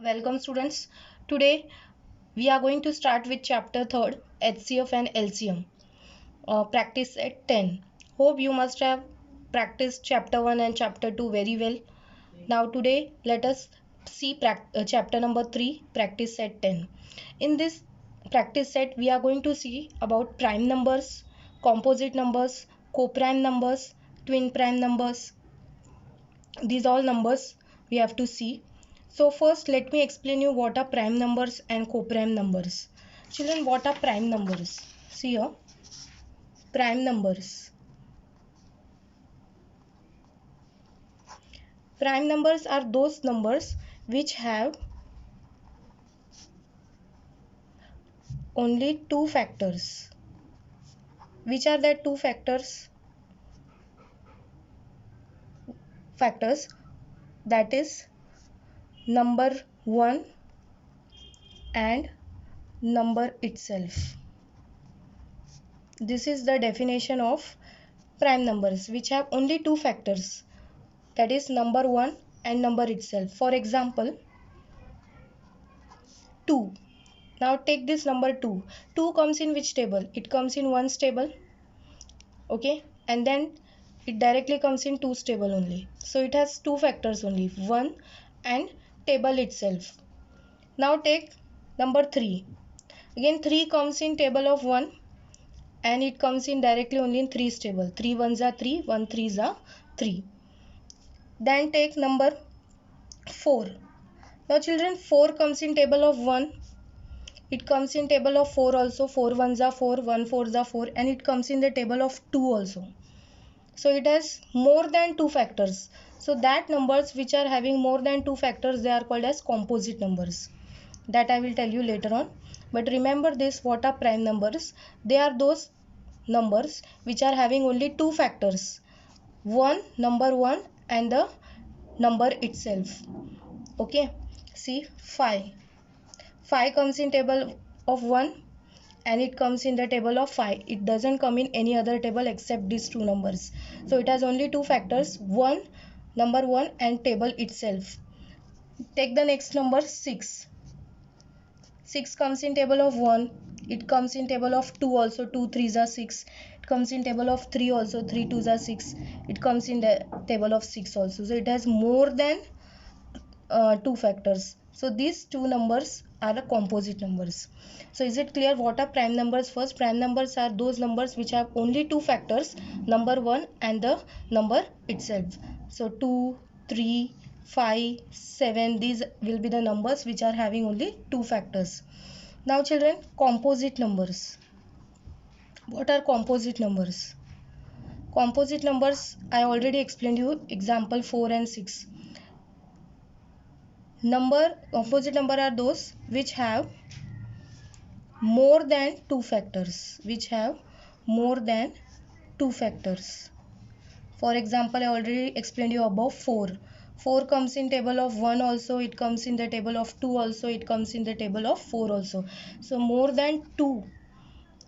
Welcome students. Today we are going to start with chapter 3rd HCF and LCM. Practice at 10. Hope you must have practiced chapter 1 and chapter 2 very well. Now today let us see chapter number 3 practice set 10. In this practice set we are going to see about prime numbers, composite numbers, co-prime numbers, twin prime numbers. These all numbers we have to see. So first let me explain you what are prime numbers and co-prime numbers. Children, what are prime numbers? See here, prime numbers. Prime numbers are those numbers which have only two factors. Which are the two factors? That is number 1 and number itself. This is the definition of prime numbers which have only two factors, that is number 1 and number itself. For example, 2. Now take this number 2. 2 comes in which table? It comes in 1's table. Okay, and then it directly comes in 2's table only. So it has two factors only, 1 and table itself. Now take number 3. Again 3 comes in table of 1 and it comes in directly only in 3's table. 3 1s are 3, 1 3s are 3. Then take number 4. Now children, 4 comes in table of 1. It comes in table of 4 also. 4 1s are 4, 1 4s are 4, and it comes in the table of 2 also. So it has more than two factors. So that numbers which are having more than two factors, they are called as composite numbers. That I will tell you later on. But remember this, what are prime numbers? They are those numbers which are having only two factors. Number 1 and the number itself. Okay, see 5. 5 comes in table of 1 and it comes in the table of 5. It doesn't come in any other table except these two numbers. So it has only two factors, number 1 and table itself. Take the next number 6. 6 comes in table of 1. It comes in table of 2 also. 2 3s are 6. It comes in table of 3 also. 3 2s are 6. It comes in the table of 6 also. So it has more than two factors. So these two numbers are the composite numbers. So is it clear what are prime numbers? First, prime numbers are those numbers which have only two factors, number 1 and the number itself. So 2, 3, 5, 7, these will be the numbers which are having only two factors. Now children, composite numbers. What are composite numbers? Composite numbers, I already explained you, example 4 and 6. Composite number are those which have more than two factors. For example, I already explained you about 4. 4 comes in table of 1 also, it comes in the table of 2 also, it comes in the table of 4 also. So more than 2,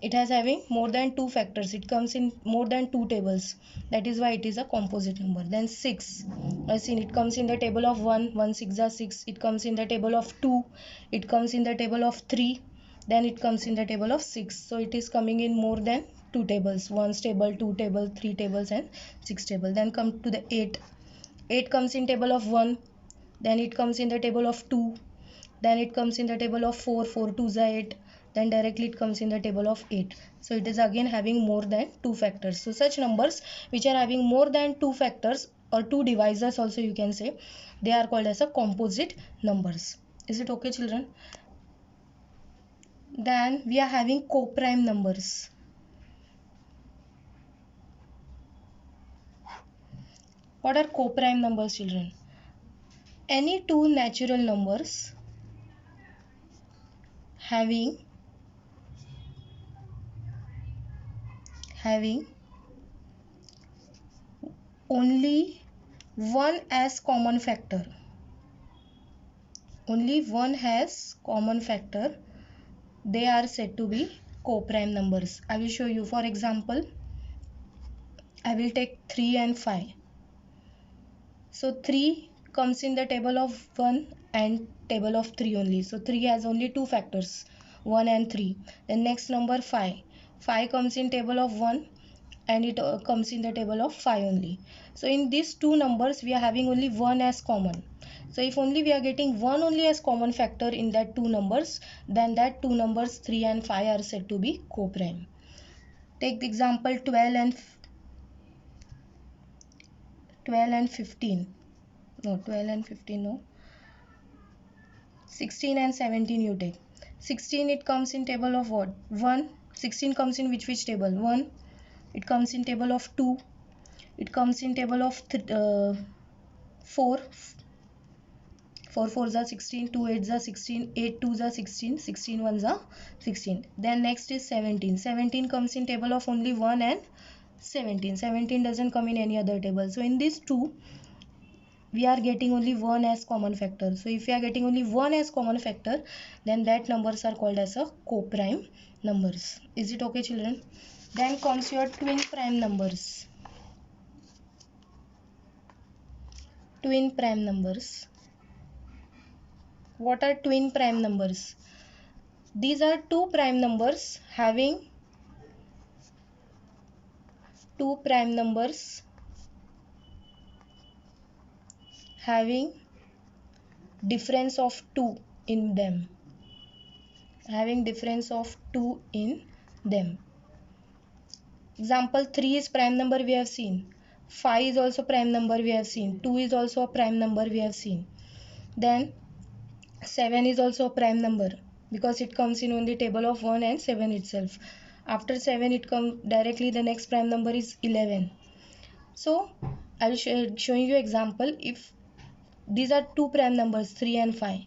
it has having more than two factors. It comes in more than two tables. That is why it is a composite number. Then 6, I seen it comes in the table of 1, 1 6 are 6. It comes in the table of 2, it comes in the table of 3, then it comes in the table of 6. So it is coming in more than two tables, 1's table, 2 table, 3 tables and 6 table. Then come to the 8. 8 comes in table of 1, then it comes in the table of 2, then it comes in the table of 4, 4 2s are 8, then directly it comes in the table of 8. So it is again having more than two factors. So such numbers which are having more than two factors or two divisors also you can say, they are called as a composite numbers. Is it okay children? Then we are having co-prime numbers. What are co-prime numbers children? Any two natural numbers having only one as common factor. Only one has common factor. They are said to be co-prime numbers. I will show you. For example, I will take 3 and 5. So 3 comes in the table of 1 and table of 3 only. So 3 has only two factors, 1 and 3. Then next number 5. 5 comes in table of 1 and it comes in the table of 5 only. So in these two numbers we are having only 1 as common. So if only we are getting 1 only as common factor in that two numbers, then that two numbers 3 and 5 are said to be co-prime. Take the example 12 and 15. No, 12 and 15 no. 16 and 17 you take. 16 it comes in table of what? 1. 16 comes in which table? 1. It comes in table of 2. It comes in table of 4. 4 4s are 16, 2 8s are 16, 8 2s are 16, 16 1s are 16. Then next is 17. 17 comes in table of only 1 and 17. 17 doesn't come in any other table. So in these two we are getting only 1 as common factor. So if we are getting only 1 as common factor, then that numbers are called as a co-prime numbers. Is it okay, children? Then comes your twin prime numbers. Twin prime numbers. What are twin prime numbers? These are two prime numbers having difference of 2 in them. Example 3 is prime number we have seen. 5 is also prime number we have seen. 2 is also a prime number we have seen. Then 7 is also a prime number because it comes in only table of 1 and 7 itself. After 7 it comes directly, the next prime number is 11. So I'll showing you example. If these are two prime numbers 3 and 5,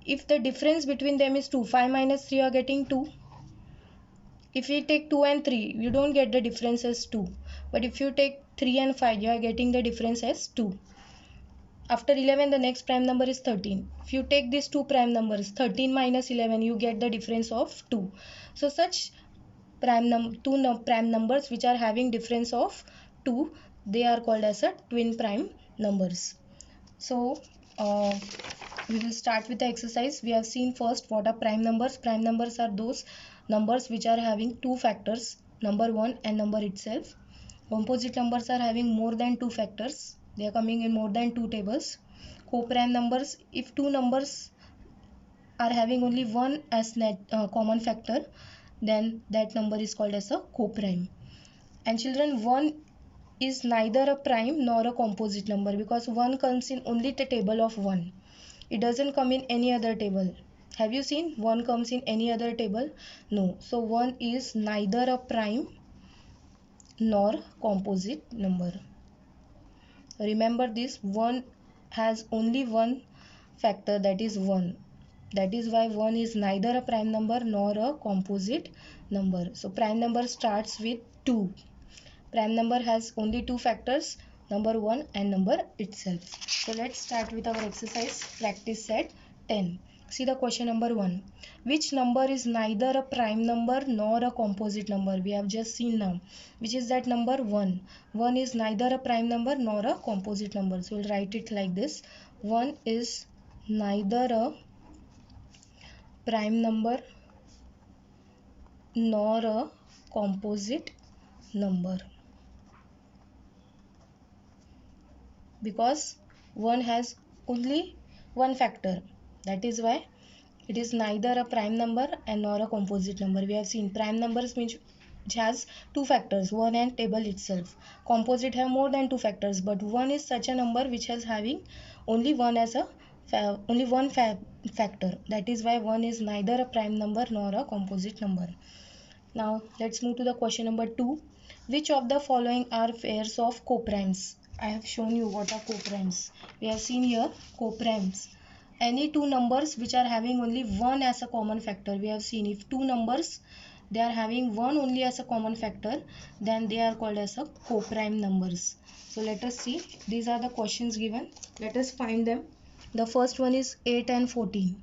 if the difference between them is 2, 5 minus 3 you are getting 2. If we take 2 and 3, you don't get the difference as 2. But if you take 3 and 5, you are getting the difference as 2. After 11, the next prime number is 13. If you take these two prime numbers, 13 minus 11, you get the difference of 2. So such prime numbers which are having difference of 2, they are called as a twin prime numbers. So we will start with the exercise. We have seen first what are prime numbers. Prime numbers are those numbers which are having two factors, number 1 and number itself. Composite numbers are having more than two factors. They are coming in more than two tables. Co-prime numbers, if two numbers are having only one as common factor, then that number is called as a co-prime. And children, 1 is neither a prime nor a composite number because 1 comes in only the table of 1. It doesn't come in any other table. Have you seen 1 comes in any other table? No. So 1 is neither a prime nor composite number. Remember this, 1 has only one factor, that is 1. That is why 1 is neither a prime number nor a composite number. So prime number starts with 2. Prime number has only two factors, number 1 and number itself. So let's start with our exercise, practice set 10. See the question number 1. Which number is neither a prime number nor a composite number? We have just seen now. Which is that number? 1. 1 is neither a prime number nor a composite number. So we'll write it like this. 1 is neither a prime number nor a composite number. Because 1 has only one factor. That is why it is neither a prime number and nor a composite number. We have seen prime numbers which has two factors, 1 and table itself. Composite have more than two factors, but 1 is such a number which has having only one as a factor. That is why 1 is neither a prime number nor a composite number. Now let's move to the question number 2. Which of the following are pairs of coprimes? I have shown you what are coprimes. We have seen here coprimes. Any two numbers which are having only one as a common factor. We have seen if two numbers they are having one only as a common factor, then they are called as a coprime numbers. So let us see. These are the questions given. Let us find them. The first one is 8 and 14.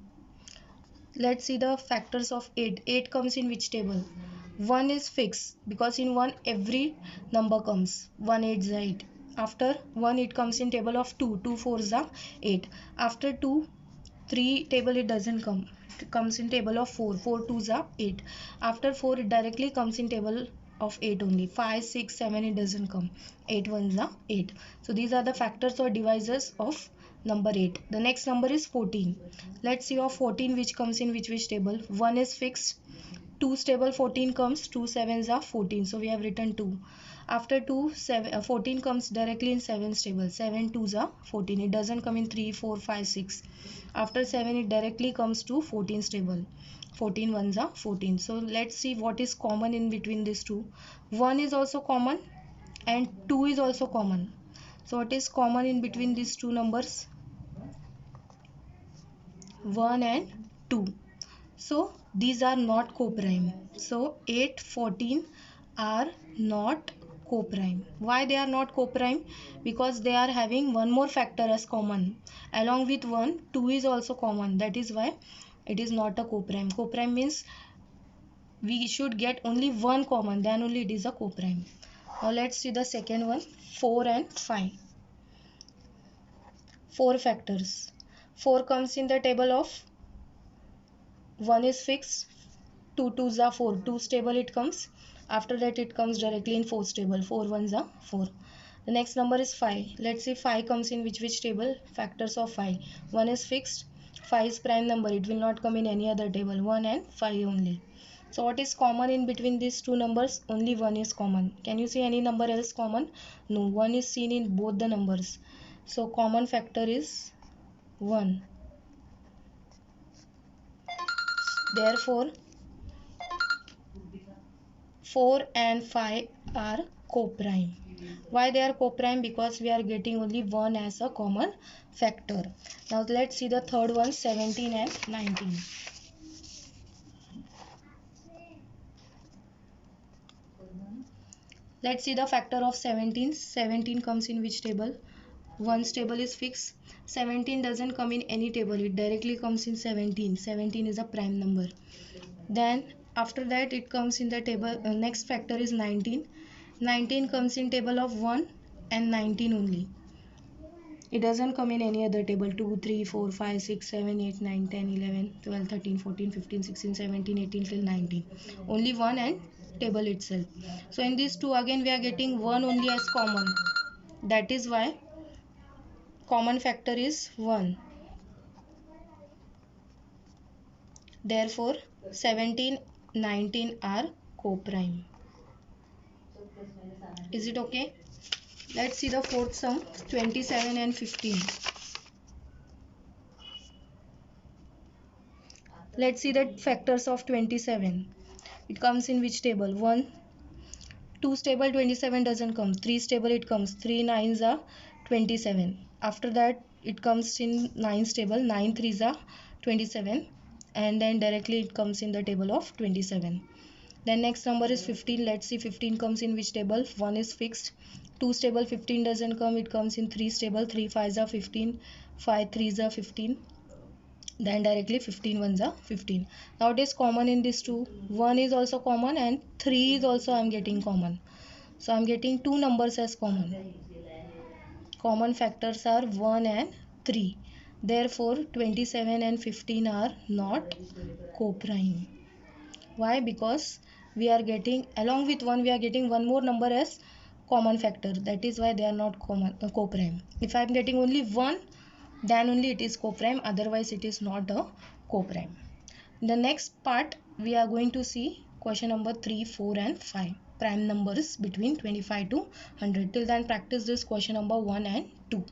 Let's see the factors of 8. 8 comes in which table? 1 is fixed because in 1 every number comes. 1 8 is 8. After 1 it comes in table of 2, 2 4s are 8. After 2, 3 table it doesn't come, it comes in table of 4, 4 2s are 8. After 4 it directly comes in table of 8 only. 5 6 7 it doesn't come, 8 1s are 8. So these are the factors or divisors of number 8. The next number is 14. Let's see of 14 which comes in which table. 1 is fixed, 2 stable 14 comes, 2 sevens are 14, so we have written 2. After 2 14 comes directly in 7 stable, 7 2s are 14, it doesn't come in 3 4 5 6. After 7 it directly comes to 14 stable, 14 ones are 14. So let's see what is common in between these two. 1 is also common and 2 is also common. So what is common in between these two numbers? 1 and 2. So these are not coprime. So 8 14 are not coprime. Why they are not coprime? Because they are having one more factor as common. Along with 1, 2 is also common. That is why it is not a coprime. Coprime means we should get only one common, then only it is a coprime. Now let's see the second one, 4 and 5. 4 factors. 4 comes in the table of 1 is fixed, 2 2s are 4, 2 stable it comes. After that it comes directly in 4 stable, 4 1s are 4. The next number is 5. Let's see 5 comes in which table. Factors of 5. 1 is fixed, 5 is prime number, it will not come in any other table, 1 and 5 only. So what is common in between these two numbers? Only 1 is common. Can you see any number else common? No, 1 is seen in both the numbers. So common factor is 1. Therefore 4 and 5 are coprime. Why they are coprime? Because we are getting only 1 as a common factor. Now let's see the third one, 17 and 19. Let's see the factor of 17. 17 comes in which table? 1 table is fixed. 17 doesn't come in any table, it directly comes in 17. 17 is a prime number. Then after that it comes in the table, next factor is 19. 19 comes in table of 1 and 19 only. It doesn't come in any other table, 2 3 4 5 6 7 8 9 10 11 12 13 14 15 16 17 18 till 19. Only 1 and table itself. So in these two again we are getting 1 only as common. That is why common factor is 1. Therefore 17 19 are coprime. Is it okay? Let's see the fourth sum, 27 and 15. Let's see the factors of 27. It comes in which table? 1, 2 stable 27 doesn't come. 3 stable it comes. 3 9s are 27. After that it comes in 9 stable. 9 3s are 27. And then directly it comes in the table of 27. Then next number is 15. Let's see 15 comes in which table? 1 is fixed. 2 stable 15 doesn't come. It comes in 3 stable. 3 5s are 15. 5 3s are 15. Then directly 15 ones are 15. Now it is common in these two. 1 is also common and 3 is also I am getting common. So I am getting two numbers as common. Common factors are 1 and 3. Therefore 27 and 15 are not coprime. Why? Because we are getting, along with 1 we are getting one more number as common factor. That is why they are not coprime. If I am getting only 1, then only it is coprime, otherwise it is not a coprime. In the next part we are going to see question number 3, 4 and 5, prime numbers between 25 to 100. Till then practice this question number 1 and 2.